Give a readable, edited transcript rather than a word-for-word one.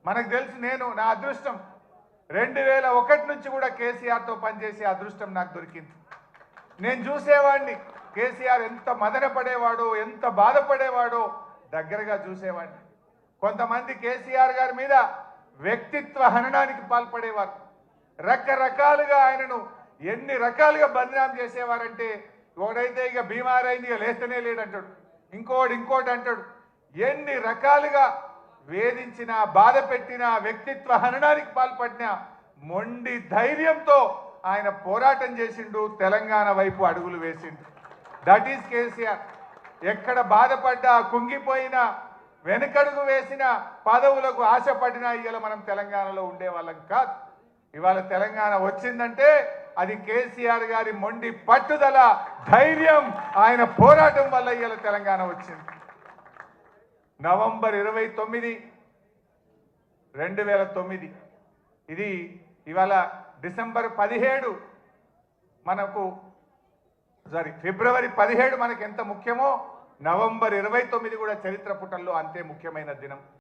మనకు తెలుసు, నా అదృష్టం 2001 నుంచి కూడా కేసీఆర్తో పనిచేసే అదృష్టం నాకు దొరికింది. నేను చూసేవాడిని కేసీఆర్ ఎంత మదన పడేవాడో, ఎంత బాధపడేవాడో దగ్గరగా చూసేవాడిని. కొంతమంది కేసీఆర్ గారి మీద వ్యక్తిత్వ హననానికి పాల్పడేవారు. రకరకాలుగా ఆయనను ఎన్ని రకాలుగా బదనాం చేసేవారంటే, ఒకడైతే ఇక బీమారైంది ఇక లేస్తనే లేడంటాడు, ఇంకోటి అంటాడు. ఎన్ని రకాలుగా వేధించిన, బాధ పెట్టిన, వ్యక్తిత్వ హననానికి పాల్పడిన మొండి ధైర్యంతో ఆయన పోరాటం చేసిండు, తెలంగాణ వైపు అడుగులు వేసిండు. That is KCR. ఎక్కడ బాధపడ్డా, కుంగిపోయినా, వెనుకడుగు వేసిన, పదవులకు ఆశపడినా ఇవాళ మనం తెలంగాణలో ఉండేవాళ్ళం కాదు. ఇవాళ తెలంగాణ వచ్చిందంటే అది కేసీఆర్ గారి మొండి పట్టుదల, ధైర్యం, ఆయన పోరాటం వల్ల ఇవాళ తెలంగాణ వచ్చింది. నవంబర్ 29, 2009 ఇది ఇవాళ డిసెంబర్ 17 మనకు ఫిబ్రవరి 17 మనకు ఎంత ముఖ్యమో నవంబర్ 29 కూడా చరిత్ర పుటల్లో అంతే ముఖ్యమైన దినం.